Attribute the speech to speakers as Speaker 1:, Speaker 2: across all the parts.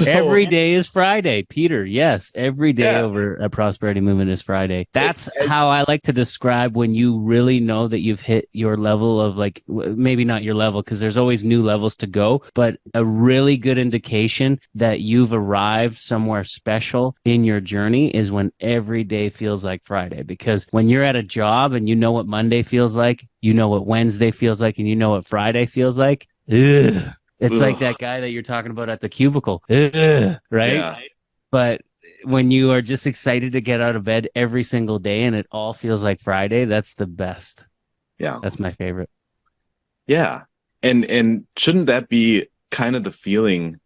Speaker 1: Every day is Friday, Peter. Yes, every day over at Prosperity Movement is Friday. That's how I like to describe when you really know that you've hit your level of like, maybe not your level because there's always new levels to go, but a really good indication that you've arrived somewhere special in your journey is when every day feels like Friday. Because when you're at a job and you know what Monday feels like, you know what Wednesday feels like, and you know what Friday feels like, ugh. It's like that guy that you're talking about at the cubicle, right?
Speaker 2: Yeah.
Speaker 1: But when you are just excited to get out of bed every single day and it all feels like Friday, that's the best.
Speaker 2: Yeah.
Speaker 1: That's my favorite.
Speaker 2: Yeah. And shouldn't that be kind of the feeling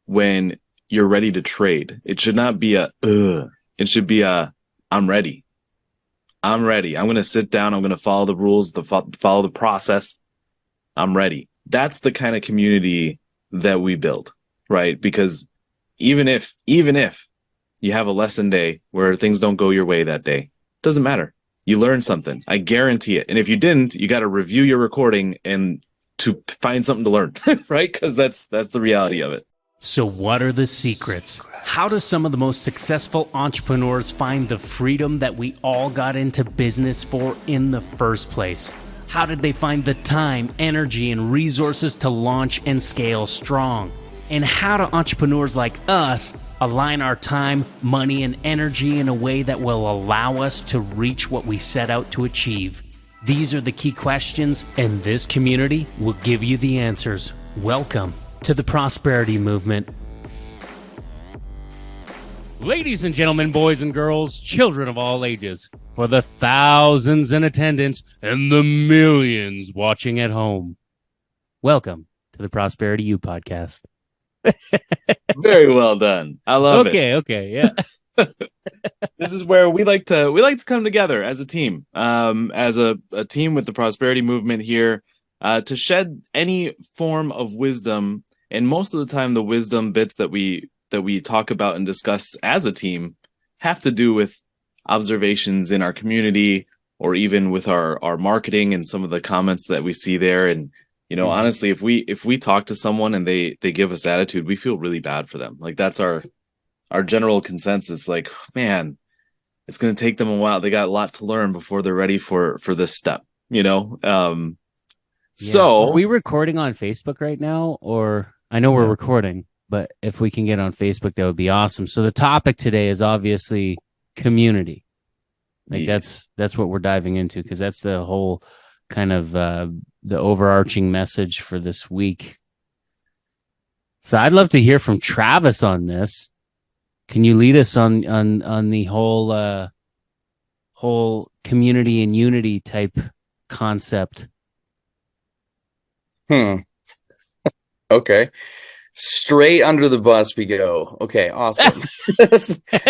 Speaker 2: when you're ready to trade? It should not be a, ugh. It should be a, I'm ready. I'm ready. I'm going to sit down. I'm going to follow the rules, follow the process. I'm ready. That's the kind of community that we build, right? Because even if you have a lesson day where things don't go your way that day, doesn't matter. You learn something. I guarantee it. And if you didn't, you got to review your recording and to find something to learn, right? Because that's the reality of it.
Speaker 1: So what are the secrets? How do some of the most successful entrepreneurs find the freedom that we all got into business for in the first place? How did they find the time, energy, and resources to launch and scale strong? And how do entrepreneurs like us align our time, money, and energy in a way that will allow us to reach what we set out to achieve? These are the key questions, and this community will give you the answers. Welcome to the Prosperity Movement. Ladies and gentlemen, boys and girls, children of all ages, for the thousands in attendance and the millions watching at home, welcome to the Prosperity U podcast.
Speaker 2: Very well done. I love it.
Speaker 1: Okay, yeah.
Speaker 2: This is where we like to come together as a team, as a team with the Prosperity Movement here, to shed any form of wisdom. And most of the time, the wisdom bits that we talk about and discuss as a team have to do with observations in our community or even with our marketing and some of the comments that we see there. And, you know, honestly, if we talk to someone and they give us attitude, we feel really bad for them. Like that's our general consensus. Like, man, it's going to take them a while. They got a lot to learn before they're ready for this step, you know? So
Speaker 1: are we recording on Facebook right now? Or I know we're recording, but if we can get on Facebook, that would be awesome. So the topic today is obviously community. Like that's what we're diving into, because that's the whole kind of the overarching message for this week. So I'd love to hear from Travis on this. Can you lead us on the whole community and unity type concept?
Speaker 3: Okay. Straight under the bus we go. Okay, awesome.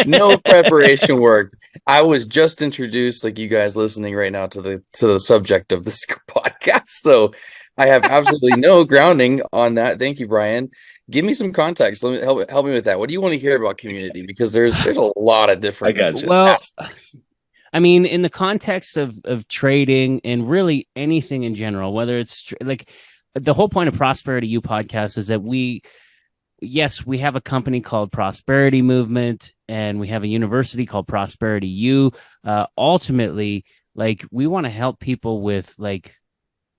Speaker 3: No preparation work. I was just introduced, like you guys listening right now, to the subject of this podcast. So I have absolutely no grounding on that. Thank you, Bryan. Give me some context. Let me help me with that. What do you want to hear about community? Because there's a lot of different aspects.
Speaker 1: I mean, in the context of trading and really anything in general, whether it's like the whole point of Prosperity U podcast is that we have a company called Prosperity Movement and we have a university called Prosperity U. Ultimately, like we want to help people with like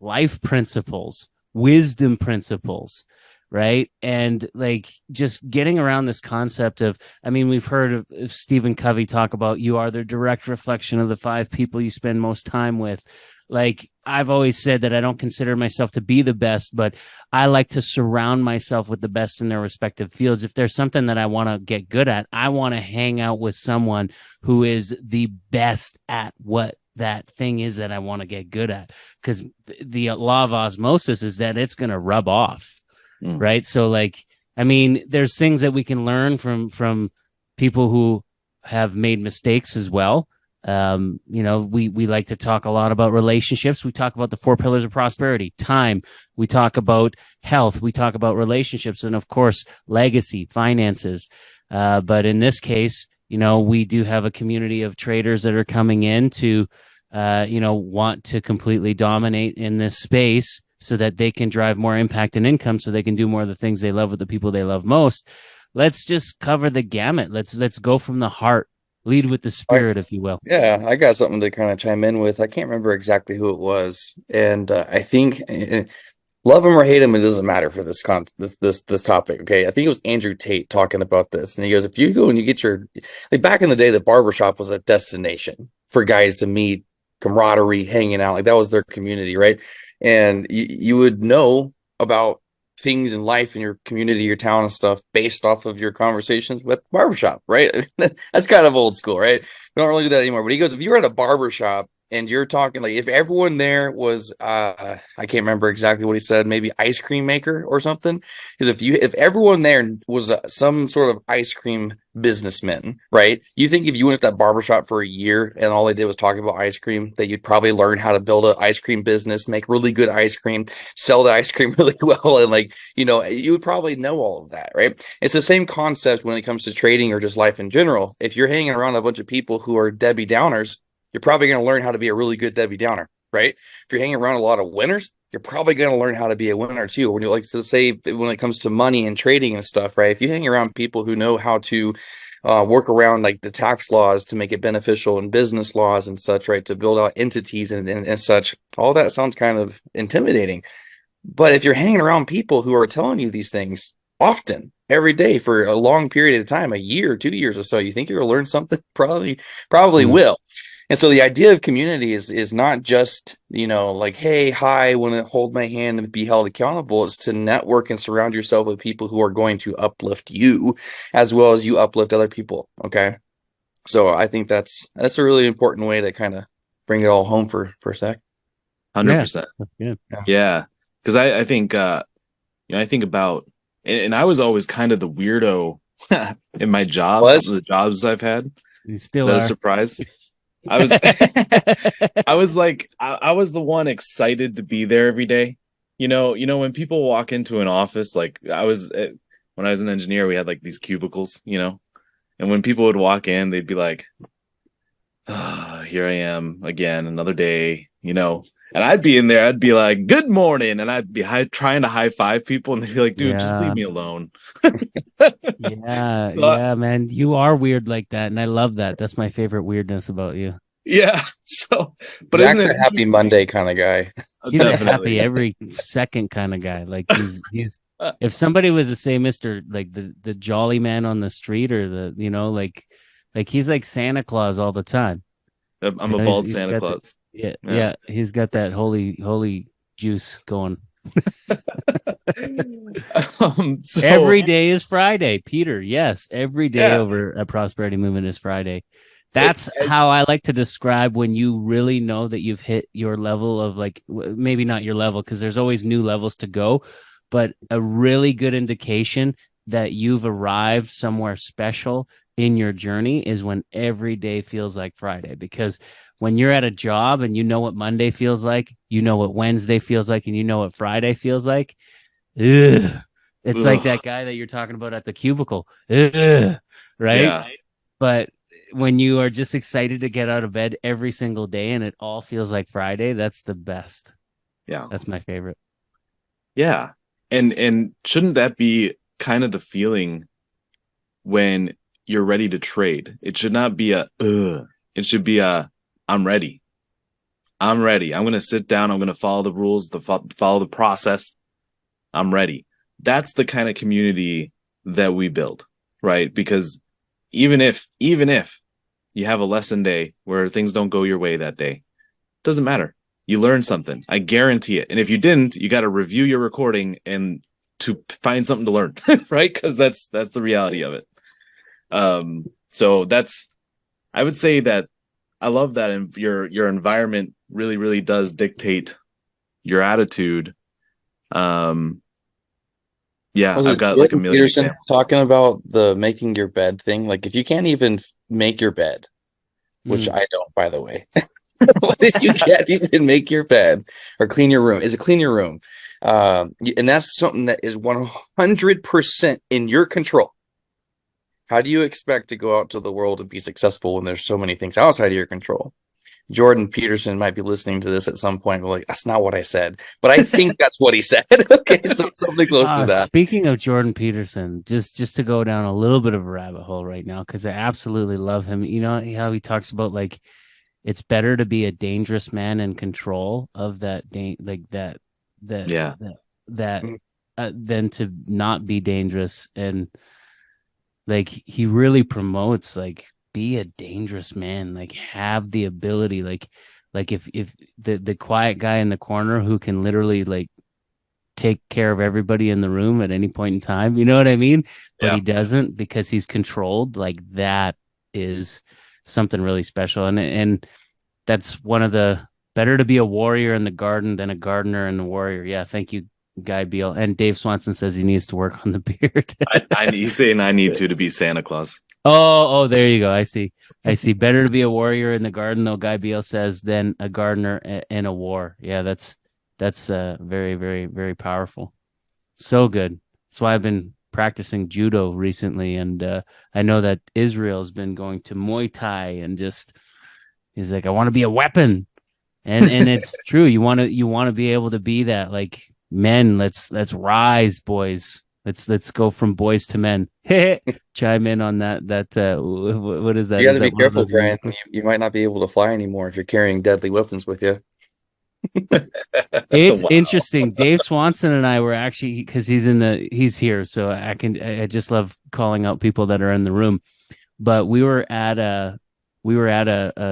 Speaker 1: life principles, wisdom principles, right? And like just getting around this concept of, I mean, we've heard of Stephen Covey talk about you are the direct reflection of the 5 people you spend most time with. Like I've always said that I don't consider myself to be the best, but I like to surround myself with the best in their respective fields. If there's something that I want to get good at, I want to hang out with someone who is the best at what that thing is that I want to get good at. Because the law of osmosis is that it's going to rub off, right? So like, I mean, there's things that we can learn from people who have made mistakes as well. You know, we like to talk a lot about relationships. We talk about the 4 pillars of prosperity, time. We talk about health. We talk about relationships and of course, legacy, finances. But in this case, you know, we do have a community of traders that are coming in to, you know, want to completely dominate in this space so that they can drive more impact and income so they can do more of the things they love with the people they love most. Let's just cover the gamut. Let's go from the heart, lead with the spirit, if you will.
Speaker 3: Yeah, I got something to kind of chime in with. I can't remember exactly who it was, and I think love him or hate him, it doesn't matter for this topic. Okay, I think it was Andrew Tate talking about this, and he goes, if you go and you get your, like, back in the day, the barbershop was a destination for guys to meet, camaraderie, hanging out, like that was their community, right? And you would know about things in life in your community, your town and stuff based off of your conversations with barbershop, right? That's kind of old school, right? We don't really do that anymore. But he goes, if you're at a barbershop and you're talking, like, if everyone there was I can't remember exactly what he said, maybe ice cream maker or something, because if everyone there was some sort of ice cream businessman, right? You think if you went to that barbershop for a year and all they did was talk about ice cream, that you'd probably learn how to build an ice cream business, make really good ice cream, sell the ice cream really well, and, like, you would probably know all of that, right? It's the same concept when it comes to trading or just life in general. If you're hanging around a bunch of people who are Debbie Downers, you're probably going to learn how to be a really good Debbie Downer, right? If you're hanging around a lot of winners, you're probably going to learn how to be a winner too. When you like to say, when it comes to money and trading and stuff, right? If you hang around people who know how to work around, like, the tax laws to make it beneficial, and business laws and such, right? To build out entities and such, all that sounds kind of intimidating. But if you're hanging around people who are telling you these things often, every day, for a long period of time, a year, 2 years or so, you think you're going to learn something? Probably will. And so the idea of community is not just, like, hey, hi, want to hold my hand and be held accountable. It's to network and surround yourself with people who are going to uplift you as well as you uplift other people. Okay. So I think that's a really important way to kind of bring it all home for a sec.
Speaker 2: 100%.
Speaker 1: Yeah.
Speaker 2: Yeah. Because I think, I think about, and I was always kind of the weirdo in my jobs, the jobs I've had.
Speaker 1: You still
Speaker 2: Is that
Speaker 1: are.
Speaker 2: a surprise? I was I was the one excited to be there every day. When people walk into an office, like when I was an engineer, we had, like, these cubicles, and when people would walk in, they'd be like, oh, here I am again, another day, and I'd be in there, I'd be like, good morning, and I'd be trying to high five people, and they'd be like, dude, just leave me alone.
Speaker 1: Yeah, man, you are weird like that, and I love that. That's my favorite weirdness about you.
Speaker 2: Yeah. So, but
Speaker 3: Zach's a happy Monday kind of guy.
Speaker 1: He's a happy every second kind of guy. Like, he's if somebody was to say Mr. like the jolly man on the street, or like he's like Santa Claus all the time.
Speaker 2: I'm a bald Santa Claus.
Speaker 1: Yeah, he's got that holy juice going. So, every day is Friday, Peter. Yes, every day over at Prosperity Movement is Friday. That's how I like to describe when you really know that you've hit your level of, like, maybe not your level, because there's always new levels to go, but a really good indication that you've arrived somewhere special in your journey is when every day feels like Friday. Because when you're at a job and you know what Monday feels like, you know what Wednesday feels like, and you know what Friday feels like, it's like that guy that you're talking about at the cubicle, right?
Speaker 2: Yeah.
Speaker 1: But when you are just excited to get out of bed every single day and it all feels like Friday, that's the best.
Speaker 2: Yeah.
Speaker 1: That's my favorite.
Speaker 2: Yeah. And shouldn't that be kind of the feeling when you're ready to trade? It should not be it should be I'm ready. I'm ready. I'm going to sit down. I'm going to follow the rules, follow the process. I'm ready. That's the kind of community that we build, right? Because even if you have a lesson day where things don't go your way that day, doesn't matter. You learned something. I guarantee it. And if you didn't, you got to review your recording and to find something to learn, right? Because that's the reality of it. So I would say that I love that, and your environment really, really does dictate your attitude. Yeah, I've got like a million
Speaker 3: Peterson talking about the making your bed thing. Like, if you can't even make your bed, which I don't, by the way. What if you can't even make your bed or clean your room? Is it clean your room? And that's something that is 100% in your control. How do you expect to go out to the world and be successful when there's so many things outside of your control? Jordan Peterson might be listening to this at some point. We're like, that's not what I said, but I think that's what he said. Okay, so something close to that.
Speaker 1: Speaking of Jordan Peterson, just to go down a little bit of a rabbit hole right now, because I absolutely love him. You know how he talks about like it's better to be a dangerous man in control of that
Speaker 2: Yeah.
Speaker 1: than to not be dangerous. And like he really promotes like be a dangerous man, like have the ability, like if the quiet guy in the corner who can literally like take care of everybody in the room at any point in time, you know what I mean? But
Speaker 2: Yeah.
Speaker 1: he doesn't because he's controlled. Like that is something really special. And that's one of the better to be a warrior in the garden than a gardener and a warrior. Yeah, thank you, Guy Beal. And Dave Swanson says he needs to work on the beard.
Speaker 2: He's saying I need to be Santa Claus.
Speaker 1: Oh, there you go. I see. Better to be a warrior in the garden, though, Guy Beal says, than a gardener in a war. Yeah, that's very, very, very powerful. So good. That's why I've been practicing judo recently, and I know that Israel's been going to Muay Thai, and just he's like, I want to be a weapon, and it's true. You want to be able to be that, like, men. Let's rise, boys. Let's go from boys to men. Chime in on that. What is that?
Speaker 3: You got
Speaker 1: Is
Speaker 3: to be
Speaker 1: that one of
Speaker 3: careful,
Speaker 1: those
Speaker 3: Brian.
Speaker 1: music-
Speaker 3: You might not be able to fly anymore if you're carrying deadly weapons with you.
Speaker 1: It's
Speaker 2: Wow.
Speaker 1: interesting. Dave Swanson and I were actually, because he's here, so I just love calling out people that are in the room. But we were at a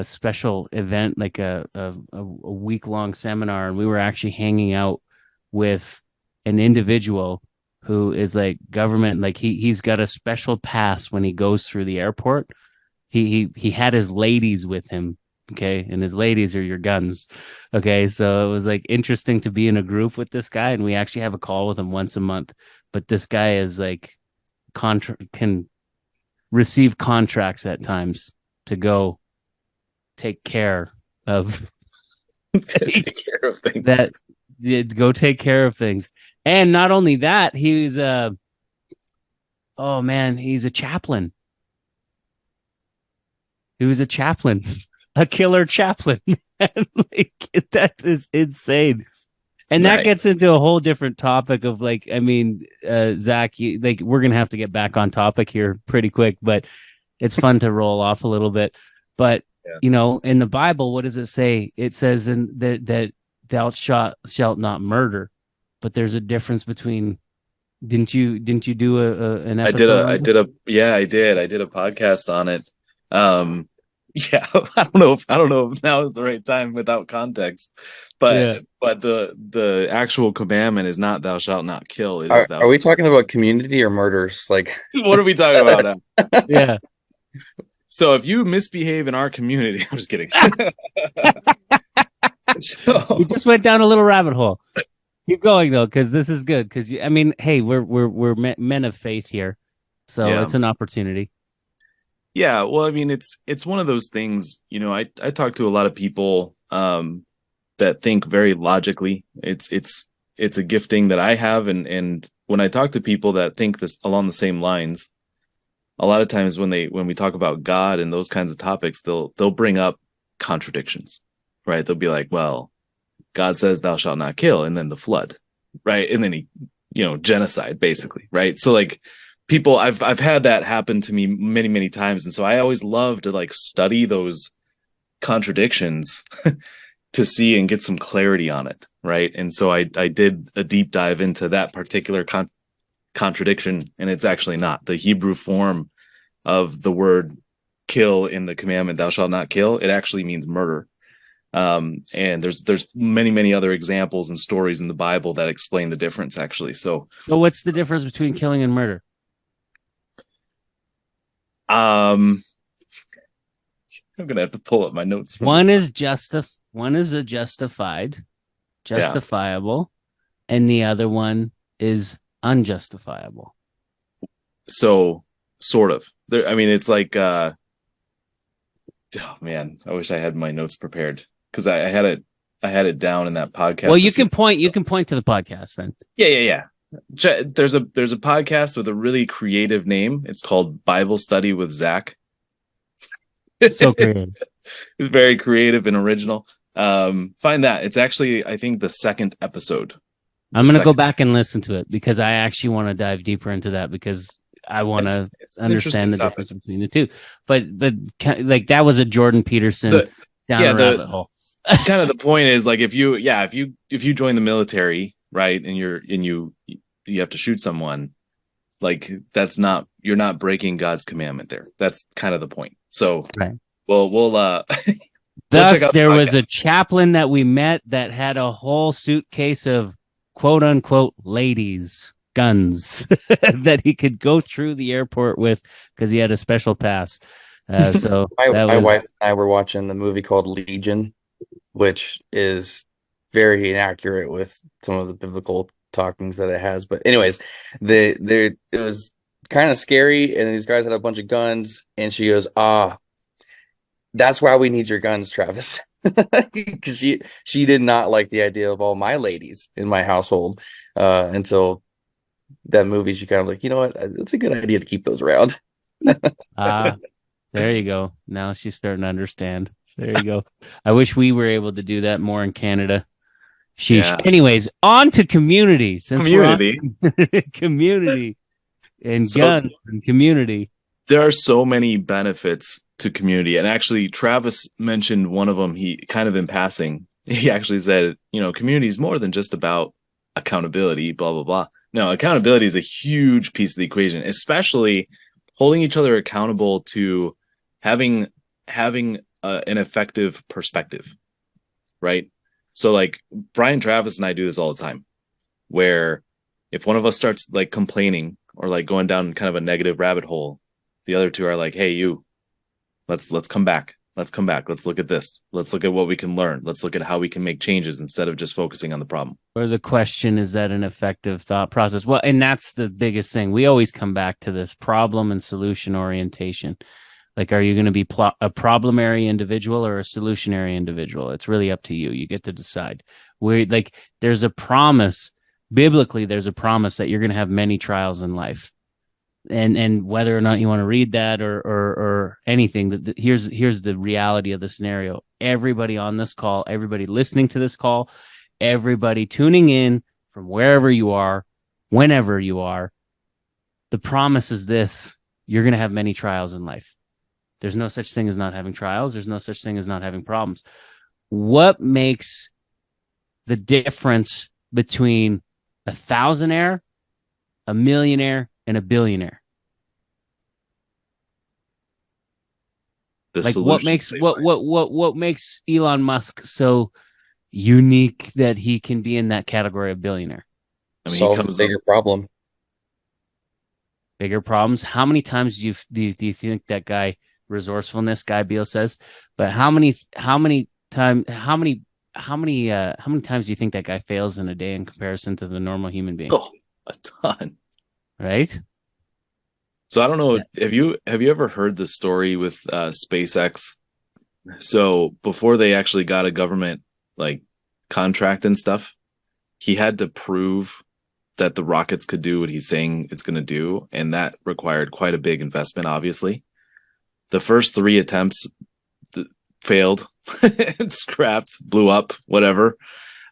Speaker 1: special event, like a week long seminar, and we were actually hanging out with an individual who is like government, like he's got a special pass when he goes through the airport. He had his ladies with him, okay, and his ladies are your guns, okay. So it was like interesting to be in a group with this guy, and we actually have a call with him once a month. But this guy is like can receive contracts at times to go take care of
Speaker 2: Take care of things.
Speaker 1: that. Go take care of things. And not only that, he's oh man, he's a chaplain. He was a chaplain, a killer chaplain. Like, that is insane. And that
Speaker 2: Nice.
Speaker 1: gets into a whole different topic of like, I mean, Zach, like we're gonna have to get back on topic here pretty quick, but it's fun to roll off a little bit. But
Speaker 2: Yeah.
Speaker 1: you know, in the Bible, what does it say? It says in that thou shalt not murder. But there's a difference between. Didn't you do an episode?
Speaker 2: I did a podcast on it. Yeah, I don't know if now is the right time without context, but the actual commandment is not thou shalt not kill. It is
Speaker 3: Are we talking about community or murders? Like,
Speaker 2: What are we talking about now?
Speaker 1: Yeah.
Speaker 2: So if you misbehave in our community, I'm just kidding. So,
Speaker 1: We just went down a little rabbit hole. Keep going though, because this is good. Because I mean, hey, we're men of faith here, so
Speaker 2: Yeah.
Speaker 1: it's an opportunity.
Speaker 2: yeah, well, I mean, it's one of those things. You know, I talk to a lot of people that think very logically. It's a gifting that I have, and when I talk to people that think this along the same lines, a lot of times when we talk about God and those kinds of topics, they'll bring up contradictions, right? They'll be like, well, God says thou shalt not kill, and then the flood, right? And then he, genocide, basically, right? So like people, I've had that happen to me many, many times. And so I always love to like study those contradictions to see and get some clarity on it, right? And so I did a deep dive into that particular contradiction, and it's actually not. The Hebrew form of the word kill in the commandment, thou shalt not kill, it actually means murder. And there's many, many other examples and stories in the Bible that explain the difference, actually. So
Speaker 1: what's the difference between killing and murder?
Speaker 2: I'm gonna have to pull up my notes.
Speaker 1: One is a justifiable, and the other one is unjustifiable.
Speaker 2: So sort of. I mean, it's like, oh man, I wish I had my notes prepared because I had it down in that podcast.
Speaker 1: Well, you can point to the podcast then.
Speaker 2: Yeah. There's a podcast with a really creative name. It's called Bible Study with Zach.
Speaker 1: So creative.
Speaker 2: It's very creative and original. Find that. It's actually, I think, the second episode.
Speaker 1: I'm going to go back and listen to it because I actually want to dive deeper into that because I want to understand the difference between the two. But like that was a Jordan Peterson down a rabbit hole.
Speaker 2: Kind of the point is like if you join the military, right, and you have to shoot someone, like you're not breaking God's commandment there. That's kind of the point. So
Speaker 1: right.
Speaker 2: we'll
Speaker 1: thus there was a chaplain that we met that had a whole suitcase of quote unquote ladies guns that he could go through the airport with because he had a special pass. So
Speaker 3: my wife and I were watching the movie called Legion, which is very inaccurate with some of the biblical talkings that it has. But anyways, it was kind of scary, and these guys had a bunch of guns, and she goes, that's why we need your guns, Travis. Because she did not like the idea of all my ladies in my household until that movie. She kind of like, you know what, it's a good idea to keep those around.
Speaker 1: There you go. Now she's starting to understand. There you go. I wish we were able to do that more in Canada. Sheesh. Yeah. Anyways, on to community. Community and guns and community.
Speaker 2: There are so many benefits to community. And actually, Travis mentioned one of them. He kind of in passing, he actually said, community is more than just about accountability, blah, blah, blah. No, accountability is a huge piece of the equation, especially holding each other accountable to having an effective perspective, right? So like Bryan, Travis, and I do this all the time, where if one of us starts like complaining or like going down kind of a negative rabbit hole, the other two are like, hey, you, let's come back. Let's come back. Let's look at this. Let's look at what we can learn. Let's look at how we can make changes instead of just focusing on the problem.
Speaker 1: Or the question, is that an effective thought process? Well, and that's the biggest thing. We always come back to this problem and solution orientation. Like, are you going to be a problemary individual or a solutionary individual? It's really up to you. You get to decide. There's a promise, biblically, there's a promise that you're going to have many trials in life. And whether or not you want to read that or anything, here's the reality of the scenario. Everybody on this call, everybody listening to this call, everybody tuning in from wherever you are, whenever you are, the promise is this: you're going to have many trials in life. There's no such thing as not having trials. There's no such thing as not having problems. What makes the difference between a thousandaire, a millionaire, and a billionaire? Like what makes Elon Musk so unique that he can be in that category of billionaire?
Speaker 3: I mean, solves a bigger problem.
Speaker 1: Bigger problems. How many times do you think that guy, resourcefulness guy Beal says, but how many times do you think that guy fails in a day in comparison to the normal human being?
Speaker 2: Oh, a ton.
Speaker 1: Right?
Speaker 2: So I don't know. Have you ever heard the story with SpaceX? So before they actually got a government like contract and stuff, he had to prove that the rockets could do what he's saying it's going to do, and that required quite a big investment. Obviously, the first 3 attempts failed, and scrapped, blew up, whatever.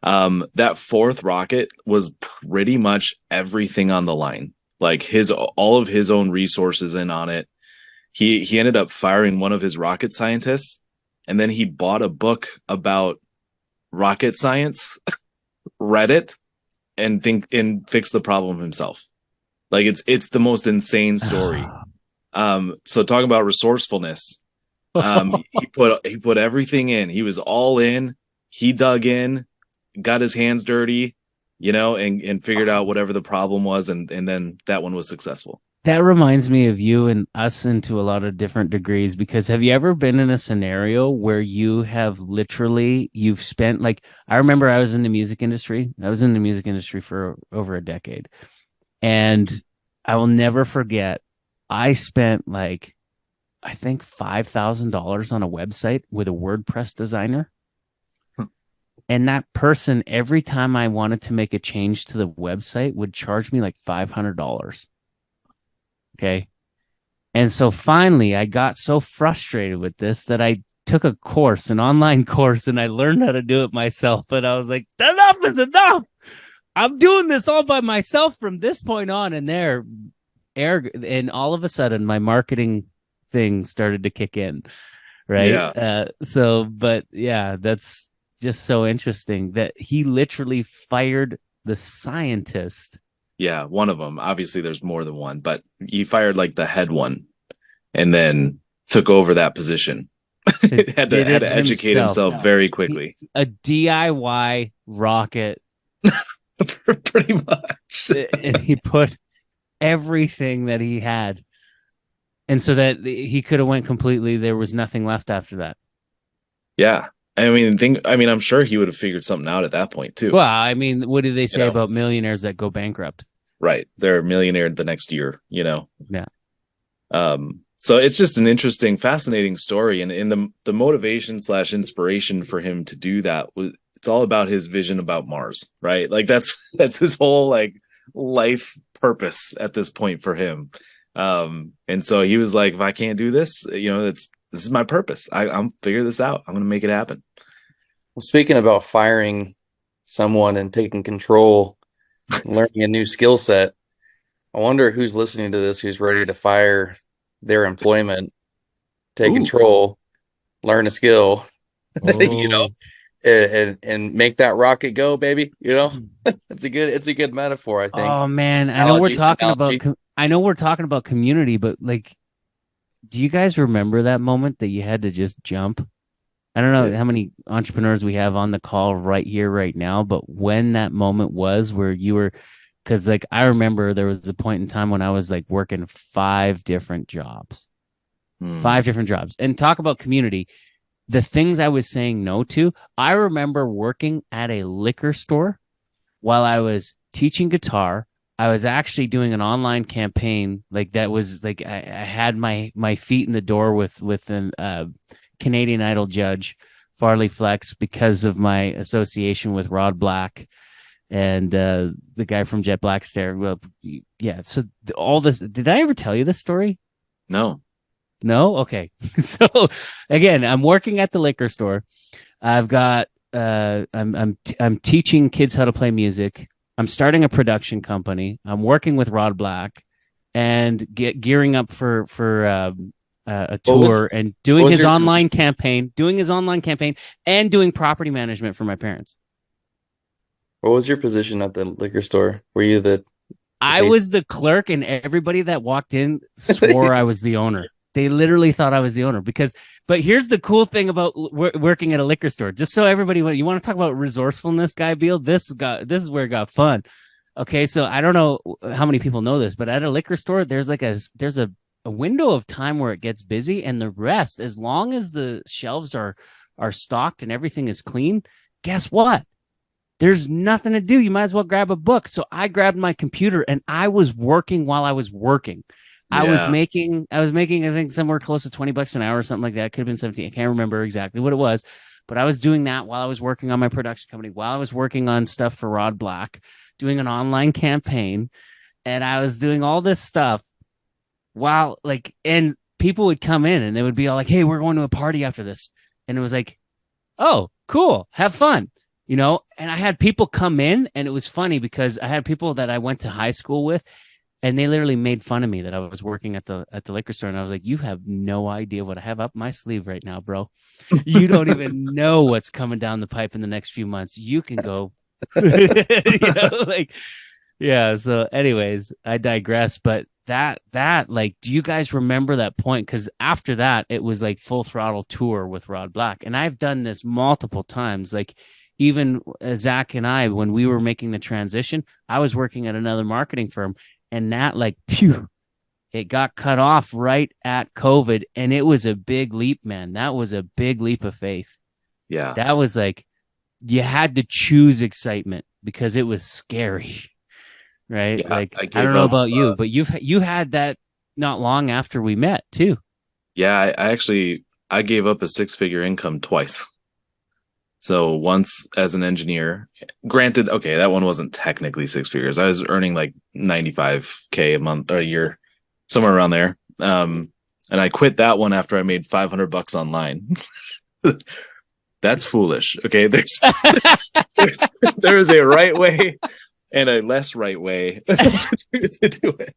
Speaker 2: That 4th rocket was pretty much everything on the line. Like all of his own resources in on it. He ended up firing one of his rocket scientists, and then he bought a book about rocket science, read it, and fixed the problem himself. Like it's the most insane story. So talking about resourcefulness, he put everything in. He was all in. He dug in, got his hands dirty, and figured out whatever the problem was, and then that one was successful.
Speaker 1: That reminds me of you and us into a lot of different degrees, because have you ever been in a scenario where you've spent, like, I remember I was in the music industry. I was in the music industry for over a decade, and I will never forget, I spent I think $5,000 on a website with a WordPress designer. And that person, every time I wanted to make a change to the website, would charge me like $500. Okay. And so finally, I got so frustrated with this that I took a course, an online course, and I learned how to do it myself. And I was like, enough is enough. I'm doing this all by myself from this point on. And and all of a sudden, my marketing thing started to kick in. Right.
Speaker 2: Yeah.
Speaker 1: But yeah, that's just so interesting that he literally fired the scientist.
Speaker 2: Yeah, one of them. Obviously, there's more than one, but he fired like the head one, and then took over that position. had to educate himself very quickly.
Speaker 1: A DIY rocket,
Speaker 2: pretty much.
Speaker 1: And he put everything that he had, and so that he could have went completely. There was nothing left after that.
Speaker 2: Yeah. I mean, I'm sure he would have figured something out at that point too.
Speaker 1: Well, I mean, what do they say about millionaires that go bankrupt?
Speaker 2: Right. They're a millionaire the next year,
Speaker 1: Yeah.
Speaker 2: So it's just an interesting, fascinating story. And in the motivation / inspiration for him to do that it's all about his vision about Mars, right? Like that's his whole like life purpose at this point for him. And so he was like, if I can't do this, this is my purpose. I'm figure this out. I'm going to make it happen.
Speaker 3: Well, speaking about firing someone and taking control, learning a new skill set, I wonder who's listening to this, who's ready to fire their employment, take control, learn a skill, and make that rocket go, baby. It's a good metaphor, I think.
Speaker 1: Oh man, I know we're talking about community, but like, do you guys remember that moment that you had to just jump? I don't know how many entrepreneurs we have on the call right here, right now, but when that moment was where you were, because like I remember there was a point in time when I was like working 5 different jobs, 5 different jobs, and talk about community. The things I was saying no to, I remember working at a liquor store while I was teaching guitar. I was actually doing an online campaign like that was like I had my feet in the door with an Canadian Idol judge, Farley Flex, because of my association with Rod Black and the guy from Jet Black Stare. Well, yeah. So all this, did I ever tell you this story?
Speaker 2: No.
Speaker 1: Okay. So again, I'm working at the liquor store. I've got I'm teaching kids how to play music. I'm starting a production company. I'm working with Rod Black and gearing up for a tour and doing his online campaign and doing property management for my parents.
Speaker 3: What was your position at the liquor store? Were you
Speaker 1: I was the clerk, and everybody that walked in swore I was the owner. They literally thought I was the owner but here's the cool thing about working at a liquor store. Just so everybody, you want to talk about resourcefulness, Guy Beal? This is where it got fun. Okay, so I don't know how many people know this, but at a liquor store, there's a window of time where it gets busy, and the rest, as long as the shelves are stocked and everything is clean, guess what? There's nothing to do. You might as well grab a book. So I grabbed my computer and I was working while I was working. Yeah. I was making, I think somewhere close to $20 an hour or something like that. It could have been 17. I can't remember exactly what it was, but I was doing that while I was working on my production company, while I was working on stuff for Rod Black, doing an online campaign. And I was doing all this stuff while and people would come in and they would be all like, hey, we're going to a party after this. And it was like, oh, cool. Have fun. And I had people come in, and it was funny because I had people that I went to high school with, and they literally made fun of me that I was working at the liquor store. And I was like, you have no idea what I have up my sleeve right now, bro. You don't even know what's coming down the pipe in the next few months. You can go, yeah. So anyways, I digress, but that, do you guys remember that point? Because after that, it was like full throttle tour with Rod Black. And I've done this multiple times. Even Zach and I, when we were making the transition, I was working at another marketing firm, and that it got cut off right at COVID. And it was a big leap, man. That was a big leap of faith.
Speaker 2: Yeah.
Speaker 1: That was you had to choose excitement because it was scary. Right. Yeah, I don't know about you, but you had that not long after we met too.
Speaker 2: Yeah. I gave up a 6-figure income twice. So once as an engineer, granted, okay, that one wasn't technically 6 figures. I was earning like $95K a month or a year, somewhere around there. And I quit that one after I made $500 online. That's foolish. Okay. There's there is a right way and a less right way to do it.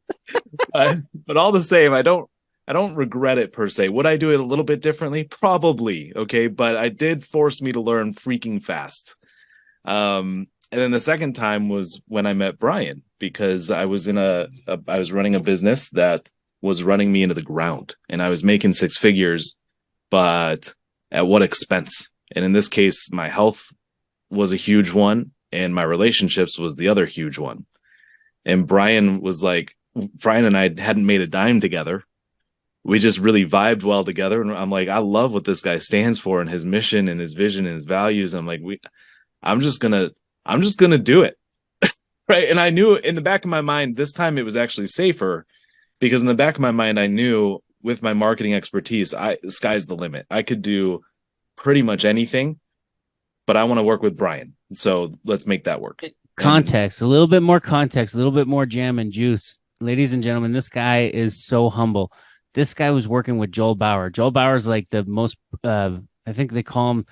Speaker 2: But all the same, I don't regret it per se. Would I do it a little bit differently? Probably. Okay. But it did force me to learn freaking fast. And then the second time was when I met Bryan, because I was I was running a business that was running me into the ground, and I was making six figures, but at what expense? And in this case, my health was a huge one, and my relationships was the other huge one. And Bryan and I hadn't made a dime together. We just really vibed well together. And I'm like, I love what this guy stands for and his mission and his vision and his values. I'm like, I'm just gonna do it. Right. And I knew in the back of my mind, this time it was actually safer, because in the back of my mind, I knew with my marketing expertise, the sky's the limit. I could do pretty much anything, but I want to work with Bryan. So let's make that work.
Speaker 1: Context, a little bit more context, a little bit more jam and juice. Ladies and gentlemen, this guy is so humble. This guy was working with Joel Bauer. Joel Bauer's like the most, I think they call him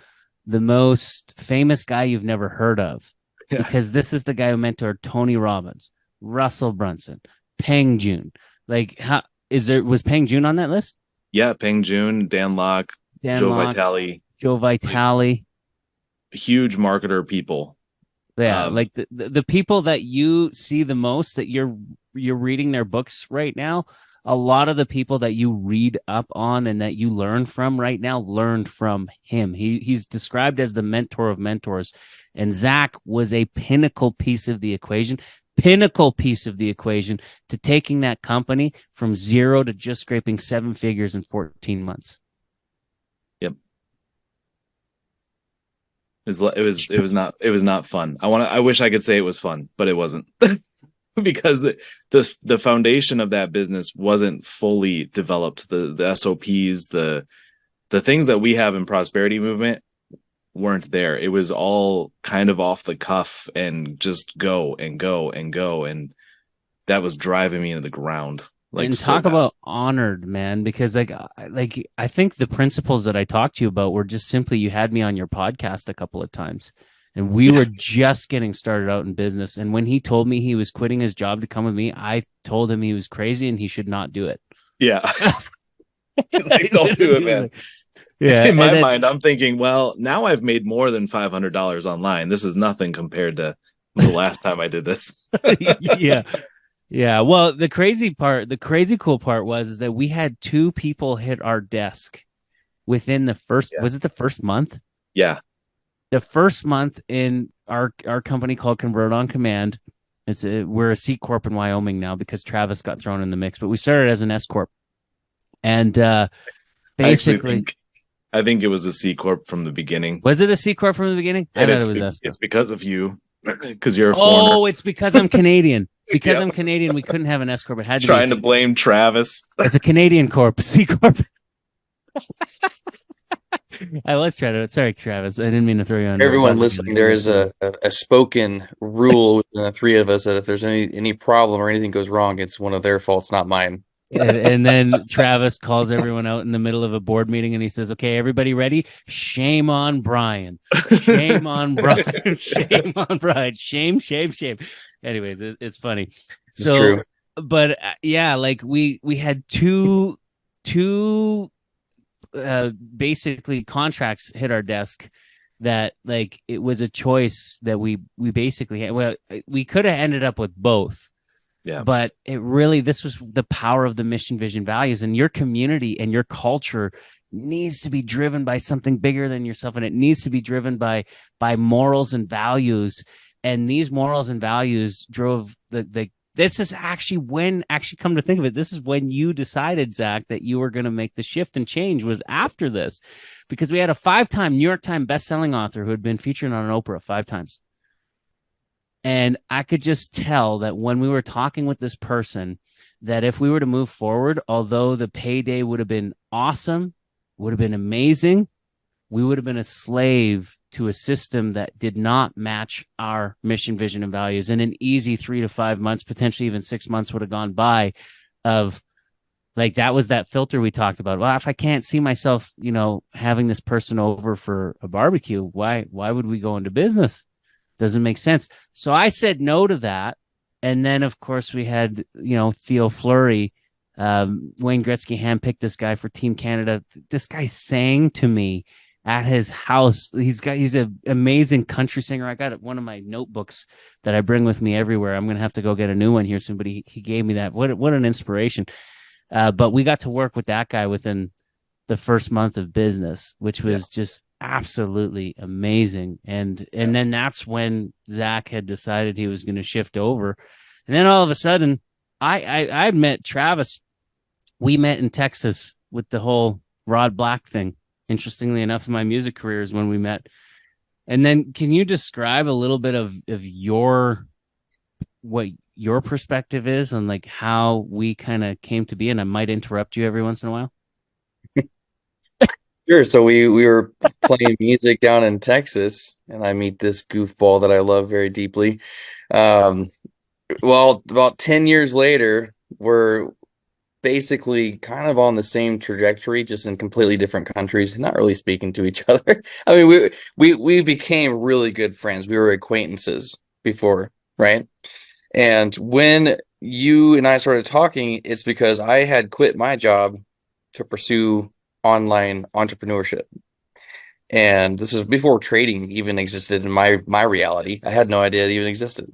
Speaker 1: the most famous guy you've never heard of. Yeah. Because this is the guy who mentored Tony Robbins, Russell Brunson, Peng Joon. Like, was Peng Joon on that list?
Speaker 2: Yeah, Peng Joon, Dan Lok, Joe Vitale.
Speaker 1: Like,
Speaker 2: huge marketer people.
Speaker 1: Yeah, like the people that you see the most, that you're reading their books right now. A lot of the people that you read up on and that you learn from right now learned from him. He's described as the mentor of mentors. And Zach was a pinnacle piece of the equation to taking that company from zero to just scraping 7 figures in 14 months.
Speaker 2: Yep. It was not fun. I wish I could say it was fun, but it wasn't. Because the foundation of that business wasn't fully developed. The SOPs, the things that we have in Prosperity Movement weren't there. It was all kind of off the cuff and just go and go and go, and that was driving me into the ground.
Speaker 1: And talk about honored, man, because like I think the principles that I talked to you about were just simply, you had me on your podcast a couple of times. And we were just getting started out in business. And when he told me he was quitting his job to come with me, I told him he was crazy and he should not do it.
Speaker 2: Yeah. He's like, don't do it, man. Yeah. In my mind, I'm thinking, well, now I've made more than $500 online. This is nothing compared to the last time I did this.
Speaker 1: Yeah. Yeah. Well, the crazy cool part was that we had 2 people hit our desk within the first, was it the first month?
Speaker 2: Yeah.
Speaker 1: The first month in our company called Convert on Command. We're a C Corp in Wyoming now because Travis got thrown in the mix, but we started as an S Corp. And basically,
Speaker 2: I think it was a C Corp from the beginning.
Speaker 1: Was it a C Corp from the beginning?
Speaker 2: I thought it was S Corp. It's because of you, because you're a foreigner.
Speaker 1: Oh, it's because I'm Canadian. Because yep. I'm Canadian, we couldn't have an S Corp. It had to
Speaker 2: trying to blame Travis.
Speaker 1: It's a Canadian Corp, C Corp. I was trying to. Sorry, Travis. I didn't mean to throw you on.
Speaker 3: Everyone listening, there is a spoken rule within the 3 of us that if there's any problem or anything goes wrong, it's one of their faults, not mine.
Speaker 1: And then Travis calls everyone out in the middle of a board meeting and he says, "Okay, everybody ready? Shame on Bryan. Shame on Bryan. Shame on Bryan. Shame, shame, shame." Anyways, it's funny.
Speaker 3: It's true.
Speaker 1: But yeah, like we had two basically contracts hit our desk that like it was a choice that we basically had. Well, we could have ended up with both.
Speaker 2: Yeah.
Speaker 1: But this was the power of the mission, vision, values, and your community and your culture needs to be driven by something bigger than yourself, and it needs to be driven by morals and values. And these morals and values drove this is actually come to think of it, this is when you decided, Zach, that you were going to make the shift and change, was after this, because we had a 5-time New York Times bestselling author who had been featured on Oprah 5 times. And I could just tell that when we were talking with this person, that if we were to move forward, although the payday would have been awesome, would have been amazing, we would have been a slave to a system that did not match our mission, vision, and values. And an easy 3 to 5 months, potentially even 6 months would have gone by of Like that was that filter we talked about. Well, if I can't see myself, having this person over for a barbecue, why would we go into business? Doesn't make sense. So I said no to that. And then of course we had, Theo Fleury, Wayne Gretzky handpicked this guy for Team Canada. This guy sang to me at his house. He's an amazing country singer. I got one of my notebooks that I bring with me everywhere. I'm going to have to go get a new one here soon, but he gave me that. What an inspiration. But we got to work with that guy within the first month of business, which was just absolutely amazing. And then that's when Zach had decided he was going to shift over. And then all of a sudden, I met Travis. We met in Texas with the whole Rod Black thing. Interestingly enough, in my music career is when we met. And then can you describe a little bit of what your perspective is on like how we kind of came to be? And I might interrupt you every once in a while.
Speaker 3: Sure. So we were playing music down in Texas, and I meet this goofball that I love very deeply. Well, about 10 years later, we're basically kind of on the same trajectory, just in completely different countries, not really speaking to each other. I mean, we became really good friends. We were acquaintances before, right? And when you and I started talking, it's because I had quit my job to pursue online entrepreneurship. And this is before trading even existed in my reality. I had no idea it even existed.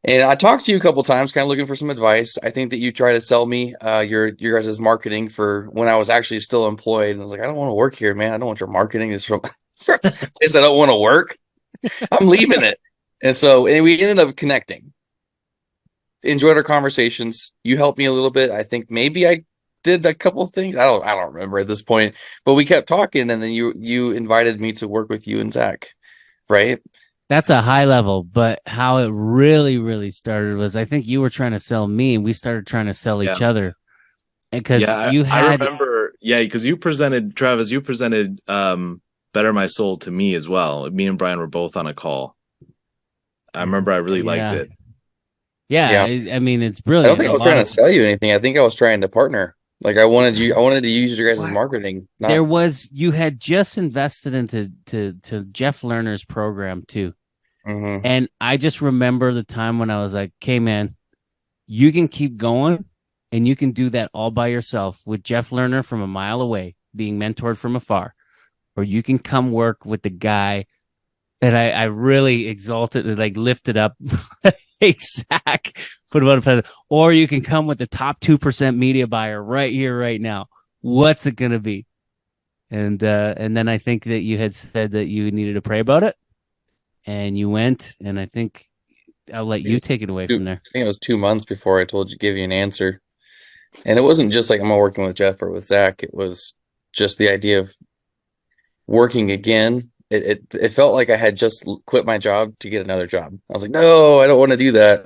Speaker 3: And I talked to you a couple times, kind of looking for some advice. I think that you try to sell me your guys' marketing for when I was actually still employed. And I was like, I don't want to work here, man. I don't want your marketing. It's from a place I don't want to work. I'm leaving it. And we ended up connecting. Enjoyed our conversations. You helped me a little bit. I think maybe I did a couple of things. I don't remember at this point, but we kept talking, and then you invited me to work with you and Zach, right?
Speaker 1: That's a high level, but how it really, really started was I think you were trying to sell me, and we started trying to sell each other. Because
Speaker 2: I remember, because you presented, Travis, Better My Soul to me as well. Me and Bryan were both on a call. I remember I really liked it.
Speaker 1: Yeah. I mean, it's brilliant.
Speaker 3: I don't think I was trying to sell you anything. I think I was trying to partner. Like I wanted to use your guys' marketing.
Speaker 1: You had just invested into Jeff Lerner's program too.
Speaker 3: Mm-hmm.
Speaker 1: And I just remember the time when I was like, okay, man, you can keep going and you can do that all by yourself with Jeff Lerner from a mile away, being mentored from afar, or you can come work with the guy that I really exalted and like lifted up. Zach, put him on a pedestal. Or you can come with the top 2% media buyer right here, right now. What's it going to be? And then I think that you had said that you needed to pray about it, and you went. And I think I'll let you take it away from there.
Speaker 3: I think it was 2 months before I give you an answer, and it wasn't just like I'm working with Jeff or with Zach. It was just the idea of working again. It felt like I had just quit my job to get another job. I was like, no, I don't want to do that.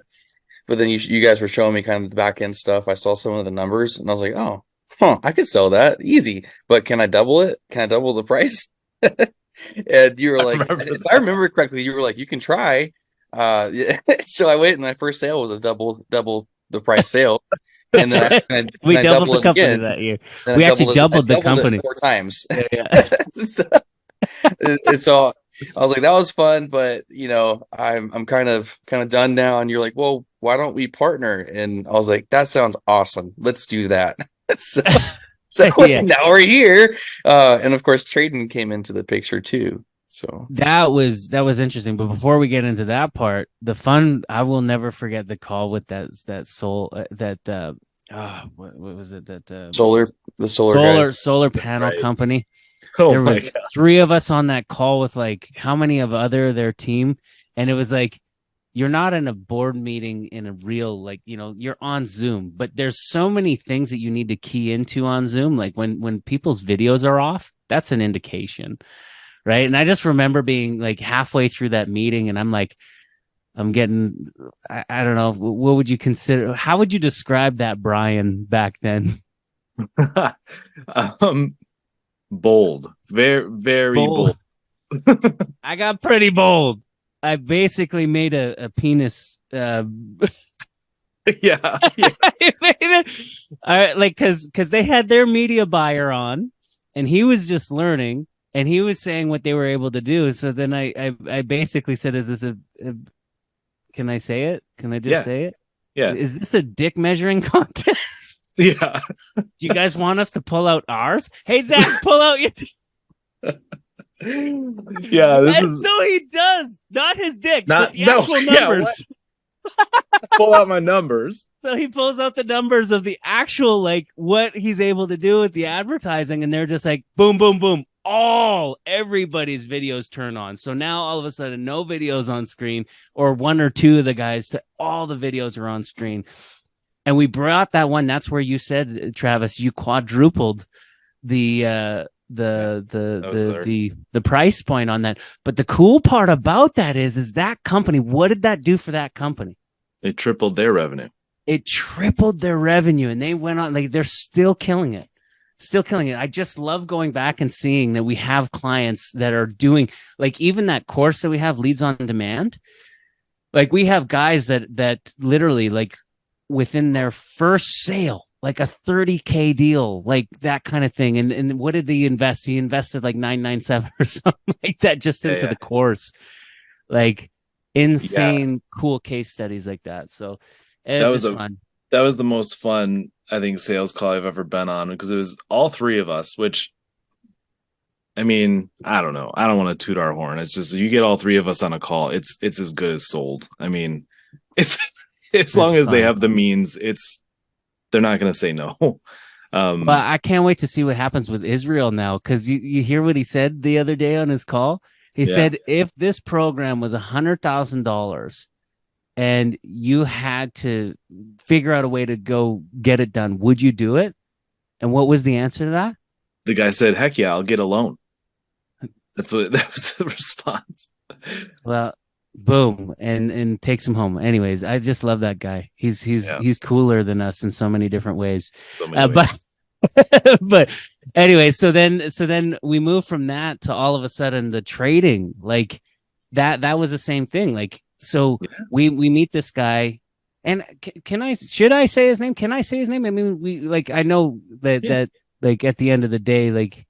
Speaker 3: But then you guys were showing me kind of the back end stuff. I saw some of the numbers, and I was like, oh, I could sell that easy. But can I double it? Can I double the price? And you were like, if I remember correctly, you were like, you can try. So I went, and my first sale was a double the price sale. And then
Speaker 1: we doubled the company again that year. We actually doubled the company
Speaker 3: 4 times. Yeah. So I was like, that was fun, but I'm kind of done now. And you're like, well, why don't we partner? And I was like, that sounds awesome. Let's do that. So now we're here. And of course, trading came into the picture too. So
Speaker 1: that was interesting. But before we get into that part, I will never forget the call with that soul what was it solar panel company. There was 3 of us on that call with like how many of their team, and it was like you're not in a board meeting in a real you're on Zoom, but there's so many things that you need to key into on Zoom. Like when people's videos are off, that's an indication, right? And I just remember being like halfway through that meeting, and I'm like, I don't know, what would you consider? How would you describe that Bryan back then?
Speaker 2: Bold, very, very bold.
Speaker 1: I got pretty bold. I basically made a penis
Speaker 2: Yeah.
Speaker 1: Like because they had their media buyer on, and he was just learning, and he was saying what they were able to do. So then I basically said, "Is this a can I say it? Can I just
Speaker 2: Yeah.
Speaker 1: say it?
Speaker 2: Yeah.
Speaker 1: Is this a dick measuring contest?
Speaker 2: Yeah.
Speaker 1: Do you guys want us to pull out ours? Hey Zach, pull out your."
Speaker 2: Yeah, this
Speaker 1: And
Speaker 2: is
Speaker 1: so he does, not his dick,
Speaker 2: not
Speaker 1: but the actual numbers.
Speaker 2: Pull out my numbers.
Speaker 1: So he pulls out the numbers of the actual, like, what he's able to do with the advertising, and they're just like, boom, boom, boom. Everybody's videos turn on. So now all of a sudden, no videos on screen, or one or two of the guys, to all the videos are on screen. And we brought that one. That's where you said, Travis, you quadrupled the price point on that. But the cool part about that is that company, what did that do for that company?
Speaker 2: It tripled their revenue.
Speaker 1: It tripled their revenue, and they went on, like, they're still killing it. I just love going back and seeing that we have clients that are doing, like, even that course that we have, Leads on Demand. Like, we have guys that literally, like, within their first sale, like a 30K deal, like that kind of thing. And what did he invest? He invested like 997 or something like that just into the course. Like, insane, cool case studies like that. So it was fun.
Speaker 2: That was the most fun, I think, sales call I've ever been on, because it was all three of us, which, I mean, I don't know. I don't want to toot our horn. It's just, you get all three of us on a call, it's as good as sold. I mean, it's as long as they have the means, they're not going to say no.
Speaker 1: But I can't wait to see what happens with Israel now, because you hear what he said the other day on his call. He said, if this program was $100,000 and you had to figure out a way to go get it done, would you do it? And what was the answer to that?
Speaker 2: The guy said, heck yeah, I'll get a loan. That was the response.
Speaker 1: Well, boom, and takes him home. Anyways, I just love that guy. He's cooler than us in so many different ways. But anyway, so then we move from that to all of a sudden the trading, like that was the same thing. Like, so we meet this guy, and should I say his name? Can I say his name? I mean, I know that like at the end of the day, like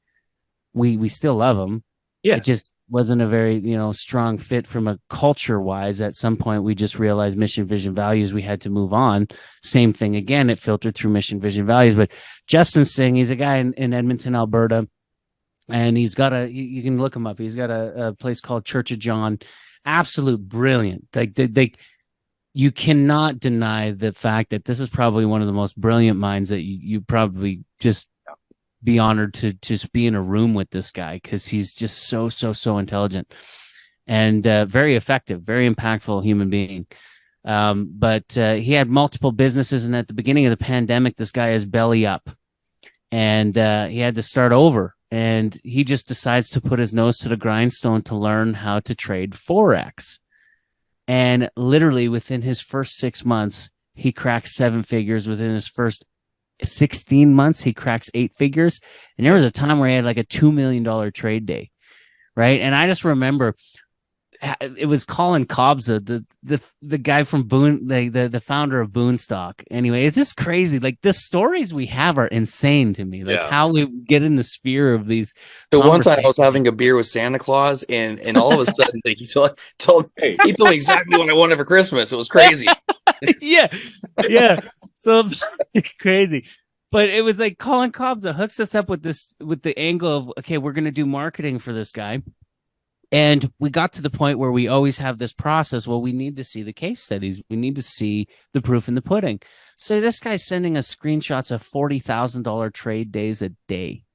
Speaker 1: we still love him.
Speaker 2: Yeah.
Speaker 1: It just wasn't a very, strong fit from a culture wise. At some point, we just realized mission, vision, values. We had to move on. Same thing again. It filtered through mission, vision, values. But Justin Singh, he's a guy in Edmonton, Alberta, and he's got you can look him up. He's got a place called Church of John. Absolute brilliant. Like you cannot deny the fact that this is probably one of the most brilliant minds that you probably just be honored to just be in a room with this guy, because he's just so intelligent and very effective, very impactful human being. But he had multiple businesses, and at the beginning of the pandemic, this guy is belly up, and he had to start over. And he just decides to put his nose to the grindstone to learn how to trade Forex. And literally within his first 6 months, he cracks 7 figures. Within his first 16 months, he cracks 8 figures. And there was a time where he had like a $2 million trade day, right? And I just remember it was Colin Kobza, the guy from Boone, the founder of Boonstock. Anyway, it's just crazy. Like, the stories we have are insane to me. Like how we get in the sphere of these.
Speaker 3: So one time I was having a beer with Santa Claus, and all of a sudden he told me exactly what I wanted for Christmas. It was crazy.
Speaker 1: yeah. So crazy. But it was like Colin Kobza hooks us up with the angle of, okay, we're going to do marketing for this guy. And we got to the point where we always have this process. Well, we need to see the case studies. We need to see the proof in the pudding. So this guy's sending us screenshots of $40,000 trade days a day.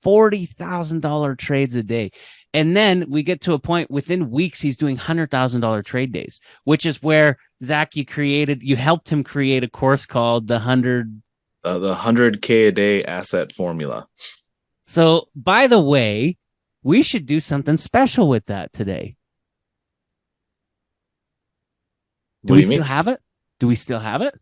Speaker 1: $40,000 trades a day. And then we get to a point within weeks, he's doing $100,000 trade days, which is where, Zach, you helped him create a course called the
Speaker 2: 100K a day asset formula.
Speaker 1: So, by the way, we should do something special with that today. Do we still have it? Do we still have it?